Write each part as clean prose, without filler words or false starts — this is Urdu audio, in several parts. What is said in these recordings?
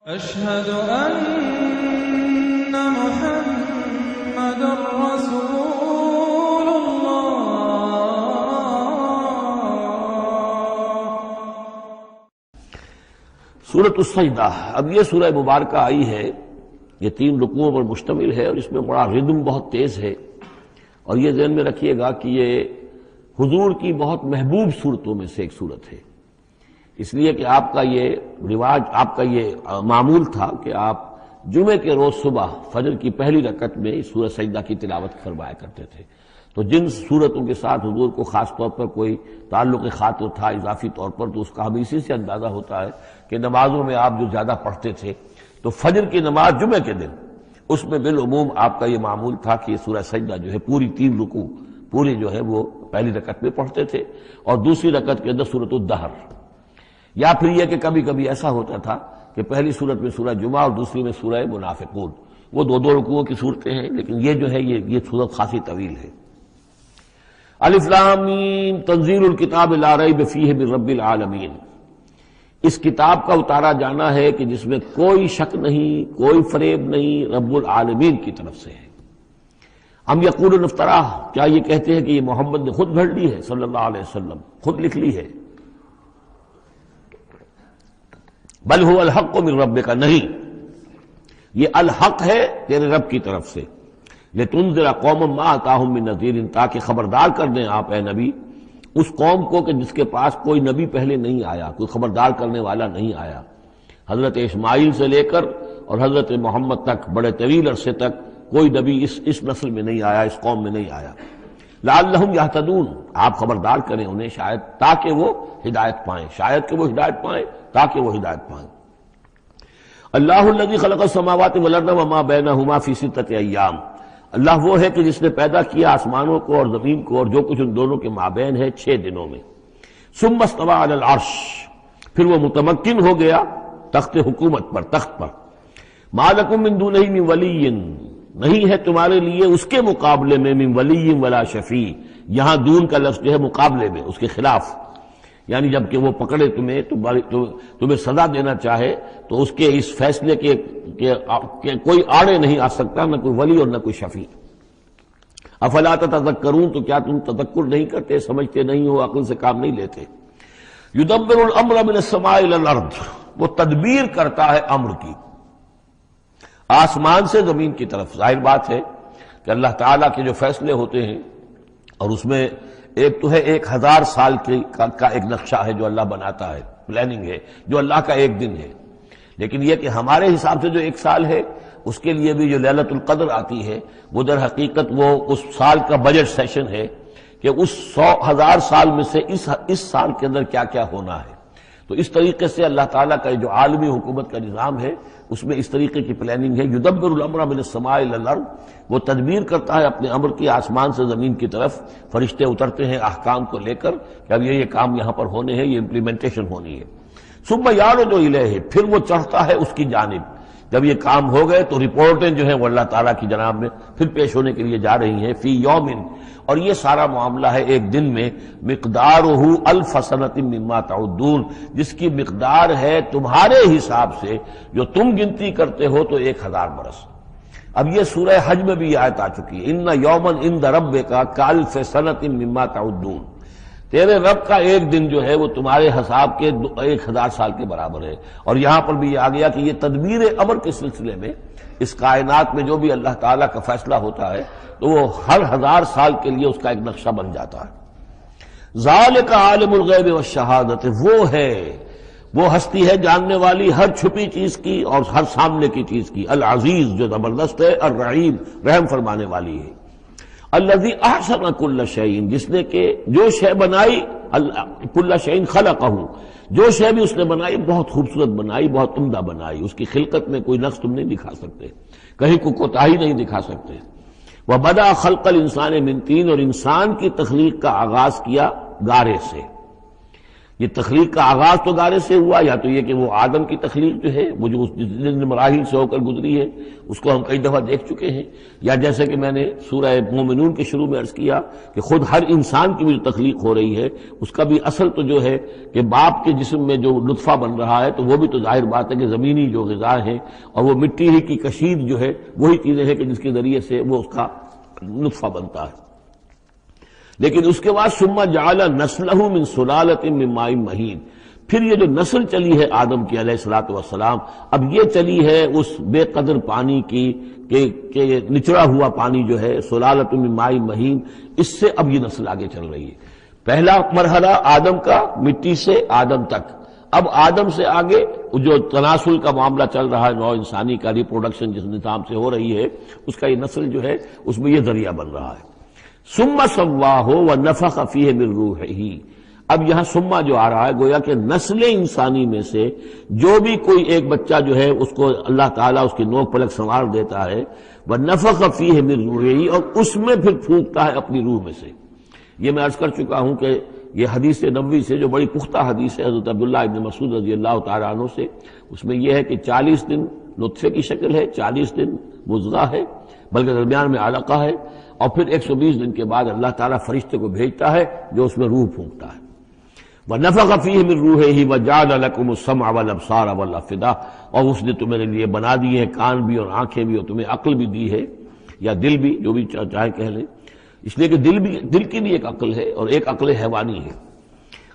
أشهد أن محمد رسول الله۔ سورۃ السجدہ، اب یہ سورہ مبارکہ آئی ہے، یہ 3 رکوعوں پر مشتمل ہے اور اس میں بڑا ردم بہت تیز ہے، اور یہ ذہن میں رکھیے گا کہ یہ حضور کی بہت محبوب صورتوں میں سے ایک صورت ہے، اس لیے کہ آپ کا یہ رواج، آپ کا یہ معمول تھا کہ آپ جمعے کے روز صبح فجر کی پہلی رکعت میں اس سورہ سجدہ کی تلاوت فرمایا کرتے تھے۔ تو جن صورتوں کے ساتھ حضور کو خاص طور پر کوئی تعلق خاطر تھا اضافی طور پر، تو اس کا ہمیں اسی سے اندازہ ہوتا ہے کہ نمازوں میں آپ جو زیادہ پڑھتے تھے، تو فجر کی نماز جمعے کے دن اس میں بالعموم آپ کا یہ معمول تھا کہ یہ سورہ سجدہ جو ہے پوری 3 رکوع پوری جو ہے وہ پہلی رکعت میں پڑھتے تھے، اور دوسری رکعت کے اندر سورۃ الدہر، یا پھر یہ کہ کبھی کبھی ایسا ہوتا تھا کہ پہلی سورت میں سورہ جمعہ اور دوسری میں سورہ منافقون، وہ 2 رکوعوں کی صورتیں ہیں، لیکن یہ جو ہے یہ صورت خاصی طویل ہے۔ الف لام میم تنزیل الکتاب لا ریب فیہ من رب العالمین، اس کتاب کا اتارا جانا ہے کہ جس میں کوئی شک نہیں، کوئی فریب نہیں، رب العالمین کی طرف سے ہے۔ ام یقولون افتراہ، کیا یہ کہتے ہیں کہ یہ محمد نے خود گھڑ لی ہے صلی اللہ علیہ وسلم، خود لکھ لی ہے؟ بل هو الحق من ربک، نہیں، یہ الحق ہے تیرے رب کی طرف سے، لتنذر قوما ما اتاهم من نذیر، تاکہ خبردار کر دیں آپ اے نبی اس قوم کو کہ جس کے پاس کوئی نبی پہلے نہیں آیا، کوئی خبردار کرنے والا نہیں آیا۔ حضرت اسماعیل سے لے کر اور حضرت محمد تک بڑے طویل عرصے تک کوئی نبی اس نسل میں نہیں آیا، اس قوم میں نہیں آیا۔ لعلہم یہتدون، آپ خبردار کریں انہیں شاید تاکہ وہ ہدایت پائیں، شاید کہ وہ ہدایت پائیں تاکہ وہ ہدایت پائیں۔ اللہ الذی خلق السماوات والارض وما بینہما فی 6 ایام، اللہ وہ ہے کہ جس نے پیدا کیا آسمانوں کو اور زمین کو اور جو کچھ ان دونوں کے مابین ہے 6 دنوں میں۔ ثم استوى علی العرش، پھر وہ متمکن ہو گیا تخت حکومت پر، تخت پر۔ ما لکم من دونہ من ولی، نہیں ہے تمہارے لیے اس کے مقابلے میں من ولی ولا شفیع، یہاں دون کا لفظ جو ہے مقابلے میں، اس کے خلاف، یعنی جب کہ وہ پکڑے تمہیں سزا دینا چاہے تو اس کے اس فیصلے کے کوئی آڑے نہیں آ سکتا، نہ کوئی ولی اور نہ کوئی شفیع۔ افلا تتذکرون، تو کیا تم تذکر نہیں کرتے، سمجھتے نہیں ہو، عقل سے کام نہیں لیتے؟ یدبر الامر من السماء الى الارض، وہ تدبیر کرتا ہے امر کی آسمان سے زمین کی طرف۔ ظاہر بات ہے کہ اللہ تعالیٰ کے جو فیصلے ہوتے ہیں، اور اس میں ایک تو ہے 1000 سال کا ایک نقشہ ہے جو اللہ بناتا ہے، پلاننگ ہے، جو اللہ کا ایک دن ہے، لیکن یہ کہ ہمارے حساب سے جو 1 سال ہے، اس کے لیے بھی جو لیلۃ القدر آتی ہے، وہ در حقیقت وہ اس سال کا بجٹ سیشن ہے کہ اس 100,000 سال میں سے اس سال کے اندر کیا کیا ہونا ہے۔ تو اس طریقے سے اللہ تعالیٰ کا جو عالمی حکومت کا نظام ہے، اس میں اس طریقے کی پلاننگ ہے۔ یدبر الامر من السماء الى الارض، وہ تدبیر کرتا ہے اپنے امر کی آسمان سے زمین کی طرف، فرشتے اترتے ہیں احکام کو لے کر کہ اب یہ کام یہاں پر ہونے ہیں، یہ امپلیمنٹیشن ہونی ہے۔ ثم یعرج الیہ، پھر وہ چڑھتا ہے اس کی جانب، جب یہ کام ہو گئے تو رپورٹیں جو ہیں وہ اللہ تعالیٰ کی جناب میں پھر پیش ہونے کے لیے جا رہی ہیں۔ فی یومن، اور یہ سارا معاملہ ہے ایک دن میں، مقدارہ 1000 سنۃ مما تعدون، جس کی مقدار ہے تمہارے حساب سے جو تم گنتی کرتے ہو تو 1000 برس۔ اب یہ سورہ حج میں بھی یہ آیت آ چکی ہے، ان یوما عند ربک کالف سنۃ مما تعدون، تیرے رب کا ایک دن جو ہے وہ تمہارے حساب کے 1000 سال کے برابر ہے۔ اور یہاں پر بھی یہ آ گیا کہ یہ تدبیر امر کے سلسلے میں اس کائنات میں جو بھی اللہ تعالیٰ کا فیصلہ ہوتا ہے تو وہ ہر 1000 سال کے لیے اس کا ایک نقشہ بن جاتا ہے۔ ذالک عالم الغیب والشہادۃ، وہ ہے، وہ ہستی ہے جاننے والی ہر چھپی چیز کی اور ہر سامنے کی چیز کی، العزیز جو زبردست ہے، الرحیم رحم فرمانے والی ہے۔ الذی احسن کل شیء، جس نے کہ جو شے بنائی، کل شیء خلقہ، جو شے بھی اس نے بنائی بہت خوبصورت بنائی، بہت عمدہ بنائی، اس کی خلقت میں کوئی نقص تم نہیں دکھا سکتے، کہیں کوئی کوتاہی نہیں دکھا سکتے۔ وبدأ خلق الانسان من طین، اور انسان کی تخلیق کا آغاز کیا گارے سے، یہ تخلیق کا آغاز تو گارے سے ہوا، یا تو یہ کہ وہ آدم کی تخلیق جو ہے وہ جو جن مراحل سے ہو کر گزری ہے اس کو ہم کئی دفعہ دیکھ چکے ہیں، یا جیسے کہ میں نے سورہ مومنون کے شروع میں عرض کیا کہ خود ہر انسان کی بھی جو تخلیق ہو رہی ہے اس کا بھی اصل تو جو ہے کہ باپ کے جسم میں جو نطفہ بن رہا ہے تو وہ بھی تو ظاہر بات ہے کہ زمینی جو غذا ہے اور وہ مٹی ہی کی کشید جو ہے وہی چیزیں ہیں کہ جس کے ذریعے سے وہ اس کا نطفہ بنتا ہے۔ لیکن اس کے بعد ثم جعل نسلہ من سلالۃ من ماء مہین، پھر یہ جو نسل چلی ہے آدم کی علیہ الصلوۃ والسلام، اب یہ چلی ہے اس بے قدر پانی کی کہ نچڑا ہوا پانی جو ہے سلالۃ من ماء مہین، اس سے اب یہ نسل آگے چل رہی ہے۔ پہلا مرحلہ آدم کا مٹی سے آدم تک، اب آدم سے آگے جو تناسل کا معاملہ چل رہا ہے، نوع انسانی کا ریپروڈکشن جس نظام سے ہو رہی ہے اس کا یہ نسل جو ہے اس میں یہ ذریعہ بن رہا ہے۔ ثم سواہ ونفخ فیہ من روحہ، اب یہاں ثم جو آ رہا ہے گویا کہ نسل انسانی میں سے جو بھی کوئی ایک بچہ جو ہے اس کو اللہ تعالیٰ اس کی نوک پلک سنوار دیتا ہے، ونفخ فیہ من روحہ، اور اس میں پھر پھونکتا ہے اپنی روح میں سے۔ یہ میں عرض کر چکا ہوں کہ یہ حدیث نبوی سے جو بڑی پختہ حدیث ہے حضرت عبداللہ ابن مسعود رضی اللہ تعالیٰ عنہ سے، اس میں یہ ہے کہ 40 دن نطفے کی شکل ہے، 40 دن مضغہ ہے، بلکہ درمیان میں علقہ ہے، اور پھر 120 دن کے بعد اللہ تعالیٰ فرشتے کو بھیجتا ہے جو اس میں روح پھونکتا ہے۔ وَنَفَخَ فِيهِ مِن رُوحِهِ وَجَعَلَ لَكُمُ السَّمْعَ وَالْأَبْصَارَ وَالْأَفْئِدَةَ، اور اس نے تمہارے لیے بنا دیے ہیں کان بھی اور آنکھیں بھی، اور تمہیں عقل بھی دی ہے، یا دل بھی، جو بھی چاہے کہہ لیں، اس لیے کہ دل کی بھی ایک عقل ہے اور ایک عقل حیوانی ہے۔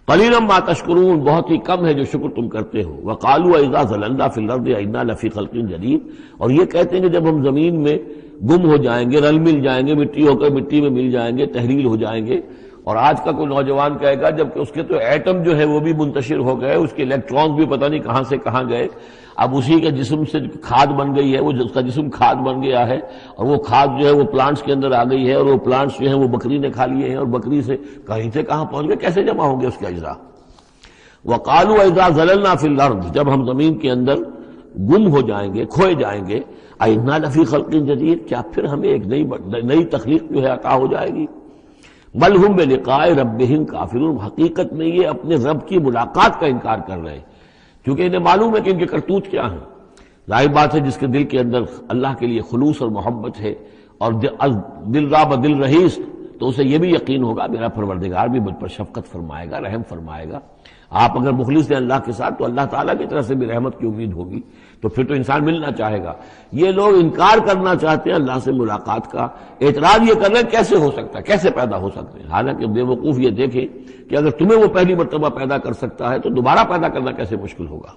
قَلِيلًا مَا تَشْكُرُونَ، بہت ہی کم ہے جو شکر تم کرتے ہو۔ وَقَالُوا إِذَا ضَلَلْنَا فِي الْأَرْضِ أَإِنَّا لَفِي خَلْقٍ جَدِيدٍ، اور یہ کہتے ہیں کہ جب ہم زمین میں گم ہو جائیں گے، رل مل جائیں گے، مٹی ہو کر مٹی میں مل جائیں گے، تحلیل ہو جائیں گے، اور آج کا کوئی نوجوان کہے گا جبکہ اس کے تو ایٹم جو ہے وہ بھی منتشر ہو گئے، اس کے الیکٹرانز بھی پتہ نہیں کہاں سے کہاں گئے، اب اسی کے جسم سے کھاد بن گئی ہے، وہ اس کا جسم کھاد بن گیا ہے، اور وہ کھاد جو ہے وہ پلانٹس کے اندر آ گئی ہے، اور وہ پلانٹس جو ہیں وہ بکری نے کھا لیے ہیں، اور بکری سے کہیں سے کہاں پہنچ گئے، کیسے جمع ہوں گے اس کے اجزاء۔ وَقَالُوا إِذَا ضَلَلْنَا فِي الْأَرْضِ، جب ہم زمین کے اندر گم ہو جائیں گے، کھوئے جائیں گے، أَإِنَّا لَفِي خَلْقٍ جَدِيدٍ، کیا پھر ہمیں ایک نئی تخلیق جو ہے عطا ہو جائے گی۔ بل ہم بلقاء ربہم کافرون، حقیقت میں یہ اپنے رب کی ملاقات کا انکار کر رہے ہیں، کیونکہ انہیں معلوم ہے کہ ان کے کرتوت کیا ہیں۔ ظاہر بات ہے جس کے دل کے اندر اللہ کے لیے خلوص اور محبت ہے اور دل را بدل رہیس، تو اسے یہ بھی یقین ہوگا میرا پروردگار بھی مجھ پر شفقت فرمائے گا، رحم فرمائے گا۔ آپ اگر مخلص ہیں اللہ کے ساتھ تو اللہ تعالیٰ کی طرف سے بھی رحمت کی امید ہوگی، تو پھر تو انسان ملنا چاہے گا۔ یہ لوگ انکار کرنا چاہتے ہیں اللہ سے ملاقات کا، اعتراض یہ کر رہے ہیں کیسے ہو سکتا ہے، کیسے پیدا ہو سکتے ہیں، حالانکہ بے وقوف یہ دیکھیں کہ اگر تمہیں وہ پہلی مرتبہ پیدا کر سکتا ہے تو دوبارہ پیدا کرنا کیسے مشکل ہوگا۔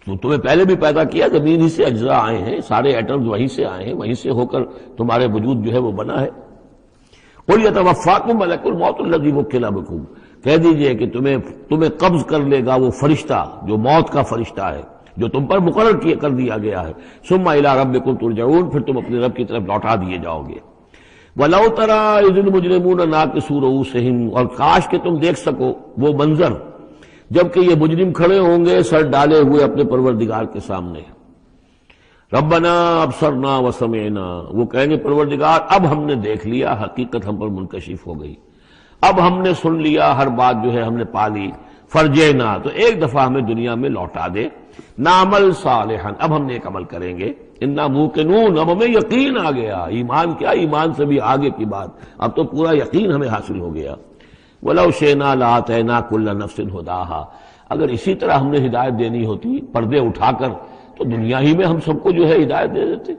تو تمہیں پہلے بھی پیدا کیا، زمین ہی سے اجزاء آئے ہیں، سارے ایٹمز وہیں سے آئے ہیں، وہیں سے ہو کر تمہارے وجود جو ہے وہ بنا ہے۔ قُلْ يَتَوَفَّاكُم مَلَكُ الْمَوْتِ الَّذِي وُكِّلَ بِكُم، کہہ دیجئے کہ تمہیں قبض کر لے گا وہ فرشتہ جو موت کا فرشتہ ہے، جو تم پر مقرر کر دیا گیا ہے۔ ثُمَّ إِلَىٰ رَبِّكُمْ تُرْجَعُونَ، پھر تم اپنے رب کی طرف لوٹا دیے جاؤ گے۔ وَلَوْ تَرَىٰ إِذِ الْمُجْرِمُونَ نَاكِسُو رُءُوسِهِمْ، اور کاش کہ تم دیکھ سکو وہ منظر جبکہ یہ مجرم کھڑے ہوں گے سر ڈالے ہوئے اپنے پروردگار کے سامنے۔ ربنا ابصرنا وسمعنا، وہ کہیں گے پروردگار اب ہم نے دیکھ لیا، حقیقت ہم پر منکشف ہو گئی، اب ہم نے سن لیا، ہر بات جو ہے ہم نے پا لی۔ فرجینا، تو ایک دفعہ ہمیں دنیا میں لوٹا دے، نعمل صالحا، اب ہم نیک عمل کریں گے، انا موقنون، اب ہمیں یقین آ گیا، ایمان کیا، ایمان سے بھی آگے کی بات، اب تو پورا یقین ہمیں حاصل ہو گیا۔ وَلَوْ شِئْنَا لَآتَيْنَا كُلَّ نَفْسٍ هُدَاهَا، اگر اسی طرح ہم نے ہدایت دینی ہوتی پردے اٹھا کر تو دنیا ہی میں ہم سب کو جو ہے ہدایت دے دیتے۔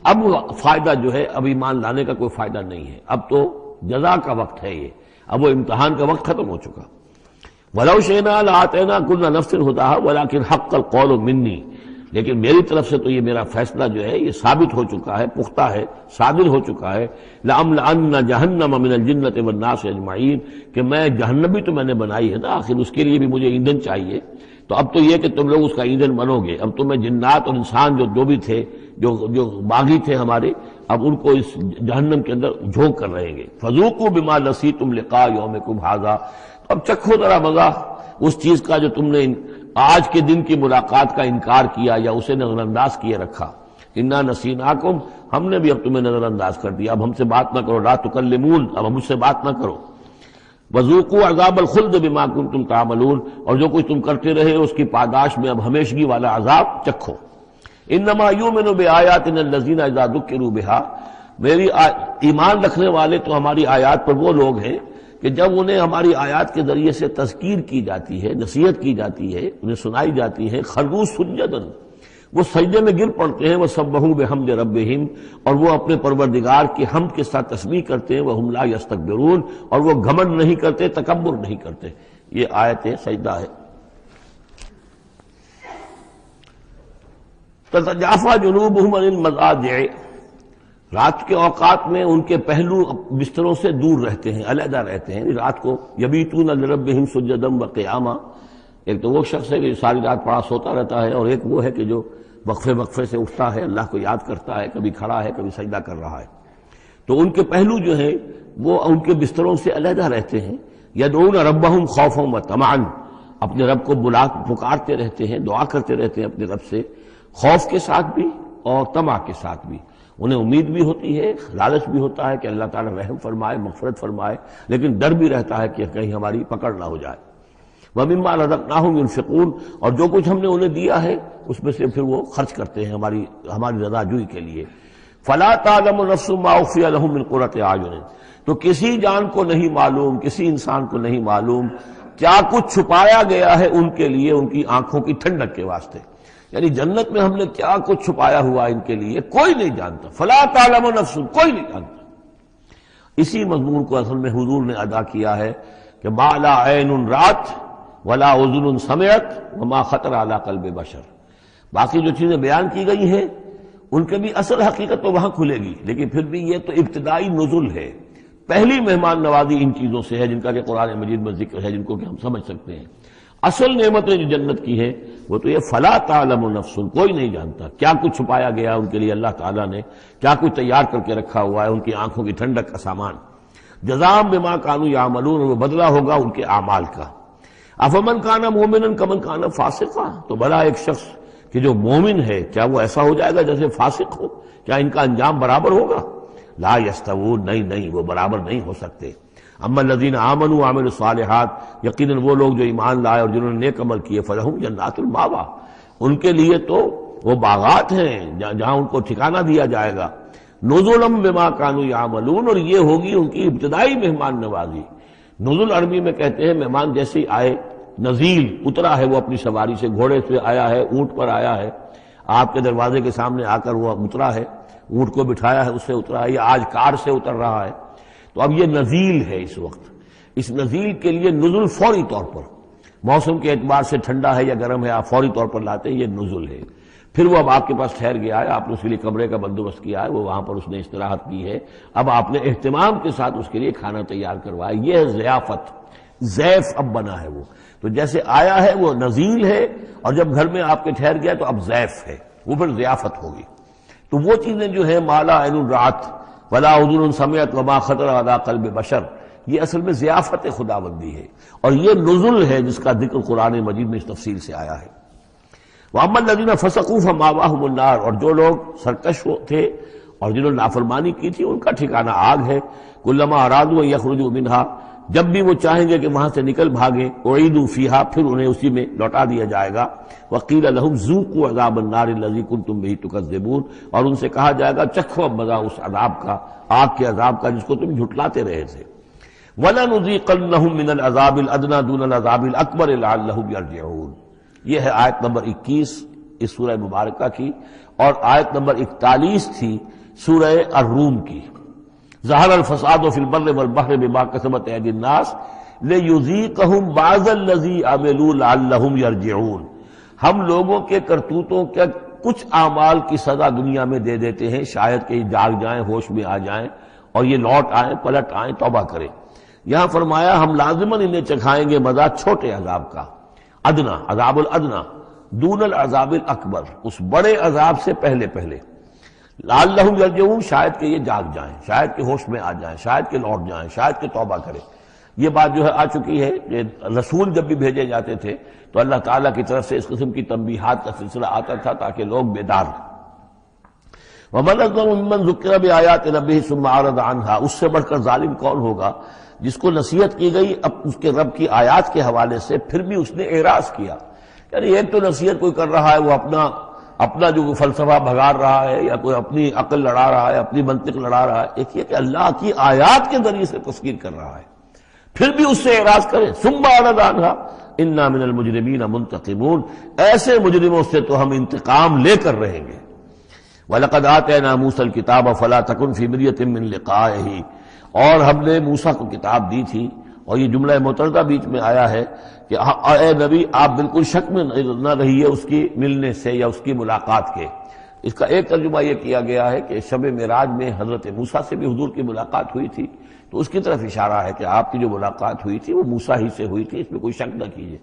اب فائدہ جو ہے اب ایمان لانے کا کوئی فائدہ نہیں ہے، اب تو جزا کا وقت ہے، یہ اب وہ امتحان کا وقت ختم ہو چکا۔ وَلَوْ شِئْنَا لَآتَيْنَا كُلَّ نَفْسٍ هُدَاهَا وَلَكِنْ حَقَّ الْقَوْلُ مِنِّي، لیکن میری طرف سے تو یہ میرا فیصلہ جو ہے یہ ثابت ہو چکا ہے، پختہ ہے، صادر ہو چکا ہے۔ لَأَمْلَأَنَّ جَهَنَّمَ مِنَ الْجِنَّةِ وَالنَّاسِ أَجْمَعِينَ، کہ میں جہنم بھی تو میں نے بنائی ہے نا، آخر اس کے لیے بھی مجھے ایندھن چاہیے، تو اب تو یہ کہ تم لوگ اس کا ایندھن بنو گے، اب تمہیں جنات اور انسان جو بھی تھے، جو باغی تھے ہمارے، اب ان کو اس جہنم کے اندر جھونک کر رہیں گے۔ فَذُوقُوا بِمَا نَسِيتُمْ لِقَاءَ يَوْمِكُمْ هَٰذَا، اب چکھو ذرا مزہ اس چیز کا جو تم نے آج کے دن کی ملاقات کا انکار کیا یا اسے نظر انداز کیے رکھا۔ انا نسیناکم، ہم نے بھی اب تمہیں نظر انداز کر دیا، اب ہم سے بات نہ کرو، لا تکلمون، اب ہم مجھ سے بات نہ کرو۔ وذوقوا عذاب الخلد بما کنتم تعملون، اور جو کچھ تم کرتے رہے اس کی پاداش میں اب ہمیشگی والا عذاب چکھو۔ انما یؤمن بآیاتنا الذین اذا ذکروا بها، میری ایمان رکھنے والے تو ہماری آیات پر وہ لوگ ہیں کہ جب انہیں ہماری آیات کے ذریعے سے تذکیر کی جاتی ہے، نصیحت کی جاتی ہے، انہیں سنائی جاتی ہے، خروا سجدا، وہ سجدے میں گر پڑتے ہیں، وسبحوا بحمد ربہم، اور وہ اپنے پروردگار کی حمد کے ساتھ تسبیح کرتے ہیں، وہم لا یستکبرون، اور وہ گھمنڈ نہیں کرتے، تکبر نہیں کرتے۔ یہ آیت سجدہ ہے۔ تتجافی جنوبہم عن المضاجع، رات کے اوقات میں ان کے پہلو بستروں سے دور رہتے ہیں، علیحدہ رہتے ہیں رات کو۔ یبیتون لربہم سجدا وقیاما، ایک تو وہ شخص ہے کہ جو ساری رات پڑا سوتا رہتا ہے، اور ایک وہ ہے کہ جو وقفے سے اٹھتا ہے، اللہ کو یاد کرتا ہے، کبھی کھڑا ہے کبھی سجدہ کر رہا ہے۔ تو ان کے پہلو جو ہیں وہ ان کے بستروں سے علیحدہ رہتے ہیں۔ یدعون ربہم خوفا وطمعا، اپنے رب کو پکارتے رہتے ہیں، دعا کرتے رہتے ہیں اپنے رب سے، خوف کے ساتھ بھی اور طمع کے ساتھ بھی۔ انہیں امید بھی ہوتی ہے، لالچ بھی ہوتا ہے کہ اللہ تعالیٰ رحم فرمائے، مغفرت فرمائے، لیکن ڈر بھی رہتا ہے کہ کہیں ہماری پکڑ نہ ہو جائے۔ وَمِمَّا رَزَقْنَاهُمْ يُنْفِقُونَ، اور جو کچھ ہم نے انہیں دیا ہے اس میں سے پھر وہ خرچ کرتے ہیں ہماری رضا جوئی کے لیے۔ فَلَا تَعْلَمُ نَفْسٌ مَّا أُخْفِيَ لَهُم مِّن قُرَّةِ أَعْيُنٍ، تو کسی جان کو نہیں معلوم، کسی انسان کو نہیں معلوم کیا کچھ چھپایا گیا ہے ان کے لیے ان کی آنکھوں کی ٹھنڈک کے واسطے، یعنی جنت میں ہم نے کیا کچھ چھپایا ہوا ان کے لیے کوئی نہیں جانتا۔ فَلَا تَعْلَمُ نَفْسٌ، کوئی نہیں جانتا۔ اسی مضمون کو اصل میں حضور نے ادا کیا ہے کہ مَا لَا عَيْنٌ رَأَتْ وَلَا أُذُنٌ سَمِعَتْ وَمَا خَطَرَ عَلَىٰ قَلْبِ بَشَرٍ، باقی جو چیزیں بیان کی گئی ہیں ان کے بھی اصل حقیقت تو وہاں کھلے گی، لیکن پھر بھی یہ تو ابتدائی نزل ہے، پہلی مہمان نوازی ان چیزوں سے ہے جن کا کہ قرآن مجید میں ذکر ہے، جن کو کہ ہم سمجھ سکتے ہیں۔ اصل نعمتیں جو جنت کی ہے وہ تو یہ فلا تعلم نفس، کوئی نہیں جانتا کیا کچھ چھپایا گیا ان کے لیے، اللہ تعالیٰ نے کیا کچھ تیار کر کے رکھا ہوا ہے ان کی آنکھوں کی ٹھنڈک کا سامان۔ جزاء بما كانوا يعملون، وہ بدلہ ہوگا ان کے اعمال کا۔ افمن کان مومنا کمن کان فاسقا، تو بھلا ایک شخص کہ جو مومن ہے کیا وہ ایسا ہو جائے گا جیسے فاسق ہو؟ کیا ان کا انجام برابر ہوگا؟ لا یستوون، نہیں وہ برابر نہیں ہو سکتے۔ اما الذین آمنوا وعملوا الصالحات، یقیناً وہ لوگ جو ایمان لائے اور جنہوں نے نیک عمل کیے، فلہم جنات المأویٰ، ان کے لیے تو وہ باغات ہیں جہاں ان کو ٹھکانہ دیا جائے گا۔ نزلا بما كانوا يعملون، اور یہ ہوگی ان کی ابتدائی مہمان نوازی۔ نزل عربی میں کہتے ہیں مہمان جیسے ہی آئے، نزیل اترا ہے وہ اپنی سواری سے، گھوڑے سے آیا ہے، اونٹ پر آیا ہے، آپ کے دروازے کے سامنے آ کر وہ اترا ہے، اونٹ کو بٹھایا ہے اس سے اترا ہے، یا آج کار سے اتر رہا ہے۔ تو اب یہ نزیل ہے اس وقت، اس نزیل کے لیے نزل فوری طور پر، موسم کے اعتبار سے ٹھنڈا ہے یا گرم ہے، آپ فوری طور پر لاتے ہیں، یہ نزل ہے۔ پھر وہ اب آپ کے پاس ٹھہر گیا ہے، آپ نے اس کے لیے کمرے کا بندوبست کیا ہے، وہ وہاں پر اس نے استراحت کی ہے، اب آپ نے اہتمام کے ساتھ اس کے لیے کھانا تیار کروایا، یہ ہے ضیافت، ضیف اب بنا ہے وہ۔ تو جیسے آیا ہے وہ نزیل ہے، اور جب گھر میں آپ کے ٹھہر گیا تو اب ضیف ہے، وہ پھر ضیافت ہوگی۔ تو وہ چیزیں جو ہیں ما لا عین رأت ولا اذن سمعت وما خطر علی قلب بشر، یہ اصل میں ضیافت خداوندی ہے، اور یہ نزل ہے جس کا ذکر قرآن مجید میں اس تفصیل سے آیا ہے۔ وَأَمَّا الَّذِينَ فَسَقُوا فَمَأْوَاهُمُ النَّارُ، اور جو لوگ سرکش تھے اور جنہوں نے نافرمانی کی تھی ان کا ٹھکانہ آگ ہے۔ كُلَّمَا أَرَادُوا أَن يَخْرُجُوا مِنْهَا، جب بھی وہ چاہیں گے کہ وہاں سے نکل بھاگیں، اُعِیدُوا فِیہا، پھر انہیں اسی میں لوٹا دیا جائے گا۔ وَقِیلَ لَهُمْ ذُوقُوا عَذَابَ النَّارِ الَّذِی كُنتُم بِهِ تُکذِّبُونَ، اور ان سے کہا جائے گا چکھو اب مزہ اس عذاب کا، آگ کے عذاب کا جس کو تم جھٹلاتے رہے تھے۔ وَلَنُذِيقَنَّهُم مِّنَ الْعَذَابِ الْأَدْنَىٰ دُونَ الْعَذَابِ الْأَكْبَرِ لَعَلَّهُمْ يَرْجِعُونَ۔ یہ ہے آیت نمبر 21 اس سورہ مبارکہ کی، اور آیت نمبر 41 تھی سورہ الروم کی۔ ظہر الفساد فی البر والبحر بما کسبت ایدی الناس لیذیقہم بعض الذی عملوا لعلہم یرجعون، ہم لوگوں کے کرتوتوں کے کچھ اعمال کی سزا دنیا میں دے دیتے ہیں، شاید کہ جاگ جائیں، ہوش میں آ جائیں اور یہ لوٹ آئیں، پلٹ آئیں، توبہ کریں۔ یہاں فرمایا ہم لازماً انہیں چکھائیں گے مزہ چھوٹے عذاب کا، ادنا، عذاب الادنا، دون العذاب الاکبر، اس بڑے عذاب سے پہلے لعلہم یرجعون، شاید کہ یہ جاگ جائیں، شاید کہ ہوش میں آ جائیں، شاید کہ لوٹ جائیں، شاید کہ توبہ کریں۔ یہ بات جو ہے آ چکی ہے کہ رسول جب بھی بھیجے جاتے تھے تو اللہ تعالیٰ کی طرف سے اس قسم کی تنبیہات کا سلسلہ آتا تھا تاکہ لوگ بیدار۔ وَمَنْ أَظْلَمُ مِمَّنْ ذُكِّرَ بِآيَاتِ رَبِّهِ ثُمَّ أَعْرَضَ عَنْهَا، اس سے بڑھ کر ظالم کون ہوگا جس کو نصیحت کی گئی اب اس کے رب کی آیات کے حوالے سے پھر بھی اس نے اعراض کیا. یعنی ایک تو نصیحت کوئی کر رہا ہے وہ اپنا جو فلسفہ بھگار رہا ہے یا کوئی اپنی عقل لڑا رہا ہے، اپنی منطق لڑا رہا ہے، ایک یہ کہ اللہ کی آیات کے ذریعے سے تذکیر کر رہا ہے، پھر بھی اس سے اعراض کرے. ثم اعرض عنها انا من المجرمین منتقمون، ایسے مجرموں سے تو ہم انتقام لے کر رہیں گے. وَلَقَدْ آتَيْنَا مُوسَى الْكِتَابَ فَلَا تَكُنْ فِي مِرْيَةٍ مِّن لِقَائِهِ، اور ہم نے موسیٰ کو کتاب دی تھی، اور یہ جملہ متردہ بیچ میں آیا ہے کہ اے نبی آپ بالکل شک میں نہ رہیے اس کی ملنے سے یا اس کی ملاقات کے. اس کا ایک ترجمہ یہ کیا گیا ہے کہ شب معراج میں حضرت موسیٰ سے بھی حضور کی ملاقات ہوئی تھی، تو اس کی طرف اشارہ ہے کہ آپ کی جو ملاقات ہوئی تھی وہ موسیٰ ہی سے ہوئی تھی، اس میں کوئی شک نہ کیجیے.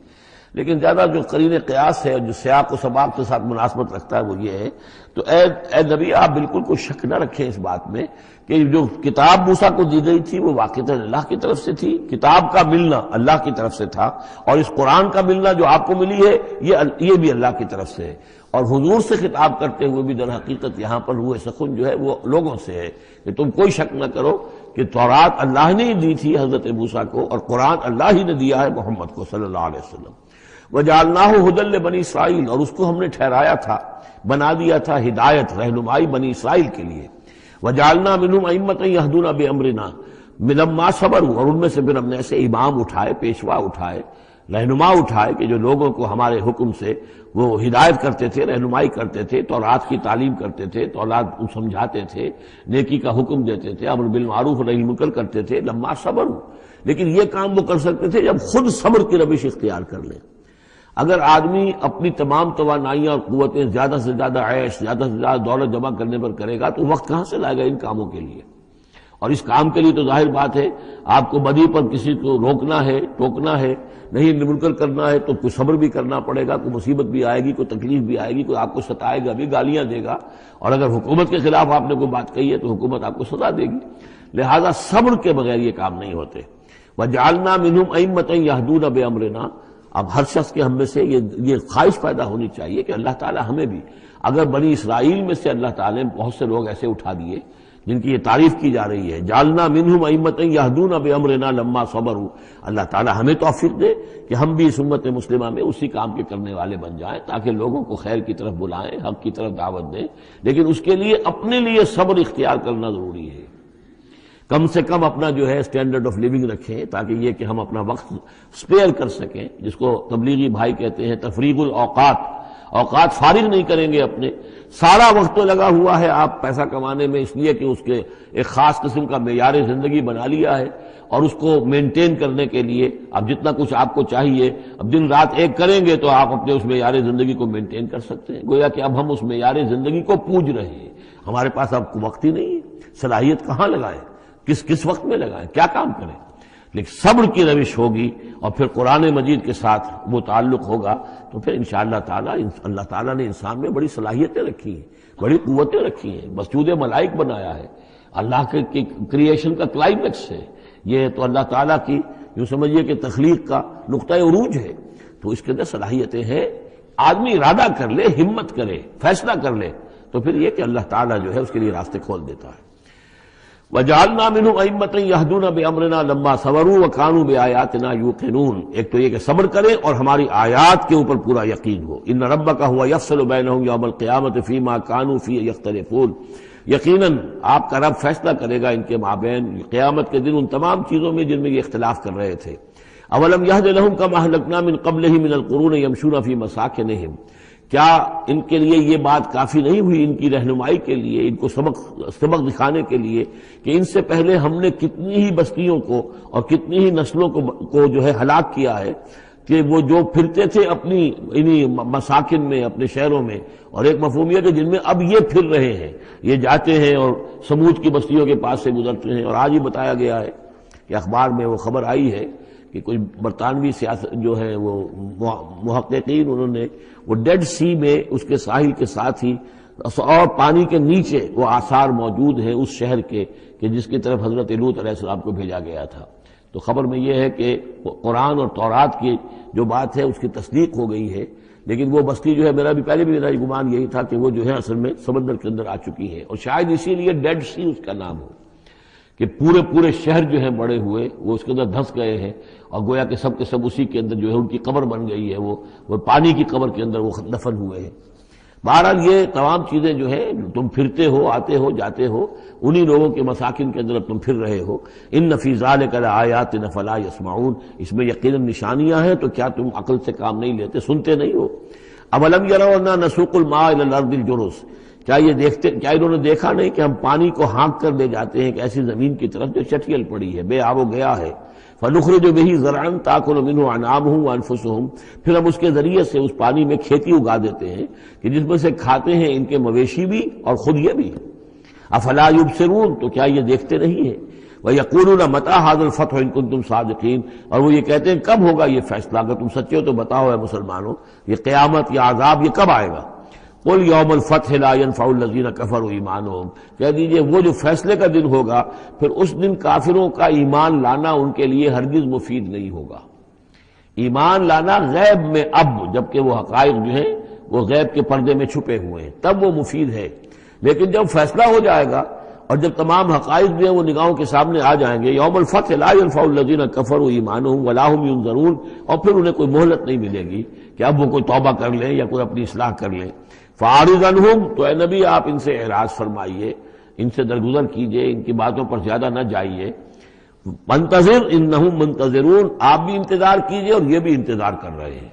لیکن زیادہ جو قرین قیاس ہے اور جو سیاق و سباق کے ساتھ مناسبت رکھتا ہے وہ یہ ہے، تو اے نبی آپ بالکل کوئی شک نہ رکھیں اس بات میں کہ جو کتاب موسیٰ کو دی گئی تھی وہ واقعتاً اللہ کی طرف سے تھی، کتاب کا ملنا اللہ کی طرف سے تھا، اور اس قرآن کا ملنا جو آپ کو ملی ہے یہ بھی اللہ کی طرف سے ہے. اور حضور سے خطاب کرتے ہوئے بھی در حقیقت یہاں پر روح سخن جو ہے وہ لوگوں سے ہے کہ تم کوئی شک نہ کرو کہ تورات اللہ نے ہی دی تھی حضرت موسیٰ کو، اور قرآن اللہ ہی نے دیا ہے محمد کو صلی اللہ علیہ وسلم. وَجَعَلْنَاهُ هُدًى لِبَنِي اسرائیل، اور اس کو ہم نے ٹھہرایا تھا، بنا دیا تھا ہدایت، رہنمائی بنی اسرائیل کے لیے. وَجَعَلْنَا مِنْهُمْ أَئِمَّةً يَهْدُونَ بِأَمْرِنَا لَمَّا صَبَرُوا، اور ان میں سے پھر ہم نے ایسے امام اٹھائے، پیشوا اٹھائے، رہنما اٹھائے کہ جو لوگوں کو ہمارے حکم سے وہ ہدایت کرتے تھے، رہنمائی کرتے تھے، تورات کی تعلیم کرتے تھے، تورات سمجھاتے تھے، نیکی کا حکم دیتے تھے، امر بالمعروف نہی منکر کرتے تھے. لما صبروا، لیکن یہ کام وہ کر سکتے تھے جب خود صبر کی روش اختیار کر لیں. اگر آدمی اپنی تمام توانائیاں اور قوتیں زیادہ سے زیادہ عیش، زیادہ سے زیادہ دولت جمع کرنے پر کرے گا تو وقت کہاں سے لائے گا ان کاموں کے لیے؟ اور اس کام کے لیے تو ظاہر بات ہے آپ کو بدی پر کسی کو روکنا ہے، ٹوکنا ہے، نہیں منکر کرنا ہے تو کوئی صبر بھی کرنا پڑے گا، کوئی مصیبت بھی آئے گی، کوئی تکلیف بھی آئے گی، کوئی آپ کو ستائے گا بھی، گالیاں دے گا، اور اگر حکومت کے خلاف آپ نے کوئی بات کہی ہے تو حکومت آپ کو سزا دے گی. لہذا صبر کے بغیر یہ کام نہیں ہوتے. وَجَعَلْنَا مِنْهُمْ أَئِمَّةً يَهْدُونَ بِأَمْرِنَا، اب ہر شخص کے ہم میں سے یہ خواہش پیدا ہونی چاہیے کہ اللہ تعالیٰ ہمیں بھی، اگر بنی اسرائیل میں سے اللہ تعالیٰ نے بہت سے لوگ ایسے اٹھا دیے جن کی یہ تعریف کی جا رہی ہے، جعلنا منہم ائمۃ یہدون بامرنا لما صبروا، اللہ تعالیٰ ہمیں توفیق دے کہ ہم بھی اس امت مسلمہ میں اسی کام کے کرنے والے بن جائیں تاکہ لوگوں کو خیر کی طرف بلائیں، حق کی طرف دعوت دیں. لیکن اس کے لیے اپنے لیے صبر اختیار کرنا ضروری ہے. کم سے کم اپنا جو ہے اسٹینڈرڈ آف لیونگ رکھیں تاکہ یہ کہ ہم اپنا وقت سپیئر کر سکیں، جس کو تبلیغی بھائی کہتے ہیں تفریغ الاوقات. اوقات فارغ نہیں کریں گے اپنے، سارا وقت تو لگا ہوا ہے آپ پیسہ کمانے میں، اس لیے کہ اس کے ایک خاص قسم کا معیار زندگی بنا لیا ہے، اور اس کو مینٹین کرنے کے لیے اب جتنا کچھ آپ کو چاہیے اب دن رات ایک کریں گے تو آپ اپنے اس معیار زندگی کو مینٹین کر سکتے ہیں. گویا کہ اب ہم اس معیار زندگی کو پوج رہے ہیں، ہمارے پاس اب وقت ہی نہیں ہے، صلاحیت کہاں لگائیں، کس وقت میں لگائیں، کیا کام کریں. لیکن صبر کی روش ہوگی اور پھر قرآن مجید کے ساتھ وہ تعلق ہوگا تو پھر انشاءاللہ تعالی اللہ تعالیٰ نے انسان میں بڑی صلاحیتیں رکھی ہیں، بڑی قوتیں رکھی ہیں، مسجود ملائک بنایا ہے، اللہ کے کریشن کا کلائمیکس ہے یہ، تو اللہ تعالیٰ کی یوں سمجھیے کہ تخلیق کا نقطہ عروج ہے. تو اس کے اندر صلاحیتیں ہیں، آدمی ارادہ کر لے، ہمت کرے، فیصلہ کر لے تو پھر یہ کہ اللہ تعالیٰ جو ہے اس کے لیے راستے کھول دیتا ہے. وَجَعَلْنَا مِنْهُمْ أَئِمَّةً يَهْدُونَ بِأَمْرِنَا لَمَّا صَبَرُوا وَكَانُوا بِآيَاتِنَا يُوقِنُونَ. ایک تو یہ کہ صبر کرے اور ہماری آیات کے اوپر پورا یقین ہو. إِنَّ رَبَّكَ هُوَ يَفْصِلُ بَيْنَهُمْ يَوْمَ الْقِيَامَةِ فِيمَا كَانُوا فِيهِ يَخْتَلِفُونَ. یقیناً آپ کا رب فیصلہ کرے گا ان کے مابین قیامت کے دن ان تمام چیزوں میں جن میں یہ اختلاف کر رہے تھے. أَوَلَمْ يَهْدِ لَهُمْ كَمَا أَهْلَكْنَا مِنْ قَبْلِهِمْ مِنَ الْقُرُونِ يَمْشُونَ فِي مَسَاكِنِهِمْ. کیا ان کے لیے یہ بات کافی نہیں ہوئی ان کی رہنمائی کے لیے، ان کو سبق دکھانے کے لیے کہ ان سے پہلے ہم نے کتنی ہی بستیوں کو اور کتنی ہی نسلوں کو جو ہے ہلاک کیا ہے کہ وہ جو پھرتے تھے اپنی انہی مساکن میں، اپنے شہروں میں، اور ایک مفہوم یہ کہ جن میں اب یہ پھر رہے ہیں، یہ جاتے ہیں اور سمود کی بستیوں کے پاس سے گزرتے ہیں. اور آج ہی بتایا گیا ہے کہ اخبار میں وہ خبر آئی ہے کہ کچھ برطانوی سیاست جو ہے وہ محققین انہوں نے وہ ڈیڈ سی میں اس کے ساحل کے ساتھ ہی اور پانی کے نیچے وہ آثار موجود ہیں اس شہر کے کہ جس کی طرف حضرت لوط علیہ السلام کو بھیجا گیا تھا. تو خبر میں یہ ہے کہ قرآن اور تورات کی جو بات ہے اس کی تصدیق ہو گئی ہے، لیکن وہ بستی جو ہے میرا بھی پہلے بھی میرا گمان یہی تھا کہ وہ جو ہے اصل میں سمندر کے اندر آ چکی ہے، اور شاید اسی لیے ڈیڈ سی اس کا نام ہو کہ پورے شہر جو ہیں بڑے ہوئے وہ اس کے اندر دھنس گئے ہیں، اور گویا کہ سب کے سب اسی کے اندر جو ہے ان کی قبر بن گئی ہے، وہ پانی کی قبر کے اندر وہ دفن ہوئے ہیں۔ بہرحال یہ تمام چیزیں جو ہے تم پھرتے ہو، آتے ہو، جاتے ہو، انہی لوگوں کے مساکن کے اندر تم پھر رہے ہو۔ ان فی ذلک لآیات فلا یسمعون، اس میں یقیناً نشانیاں ہیں، تو کیا تم عقل سے کام نہیں لیتے، سنتے نہیں ہو؟ اولم یروا انا نسوق الماء الی الارض الجرز، کیا انہوں نے دیکھا نہیں کہ ہم پانی کو ہانک کر لے جاتے ہیں ایک ایسی زمین کی طرف جو چٹیل پڑی ہے، بے آب و گیا ہے، فنخرج به زرعا تاکل منه انعامهم وانفسهم، پھر ہم اس کے ذریعے سے اس پانی میں کھیتی اگا دیتے ہیں کہ جس میں سے کھاتے ہیں ان کے مویشی بھی اور خود یہ بھی۔ افلا یبصرون، تو کیا یہ دیکھتے نہیں ہیں؟ وَيَقُولُونَ مَتَىٰ هَٰذَا الْفَتْحُ إِن كُنتُمْ صَادِقِينَ، اور وہ یہ کہتے ہیں کب ہوگا یہ فیصلہ، اگر تم سچے ہو تو بتاؤ اے مسلمانوں، یہ قیامت یا عذاب یہ کب آئے گا؟ قُلْ يَوْمَ الْفَتْحِ لَا يَنفَعُ الَّذِينَ كَفَرُوا إِيمَانُهُمْ، کہہ دیجئے وہ جو فیصلے کا دن ہوگا پھر اس دن کافروں کا ایمان لانا ان کے لیے ہرگز مفید نہیں ہوگا۔ ایمان لانا غیب میں اب، جبکہ وہ حقائق جو ہیں وہ غیب کے پردے میں چھپے ہوئے ہیں، تب وہ مفید ہے، لیکن جب فیصلہ ہو جائے گا اور جب تمام حقائق جو ہیں وہ نگاہوں کے سامنے آ جائیں گے، یوم الفتح لا ينفع الذین کفروا ایمانہم ولا هم ینظرون، اور پھر انہیں کوئی مہلت نہیں ملے گی کہ اب وہ کوئی توبہ کر لیں یا کوئی اپنی اصلاح کر لیں۔ فاعرض عنہم، تو اے نبی آپ ان سے اعراض فرمائیے، ان سے درگزر کیجئے، ان کی باتوں پر زیادہ نہ جائیے۔ منتظر انہم منتظرون، آپ بھی انتظار کیجئے اور یہ بھی انتظار کر رہے ہیں۔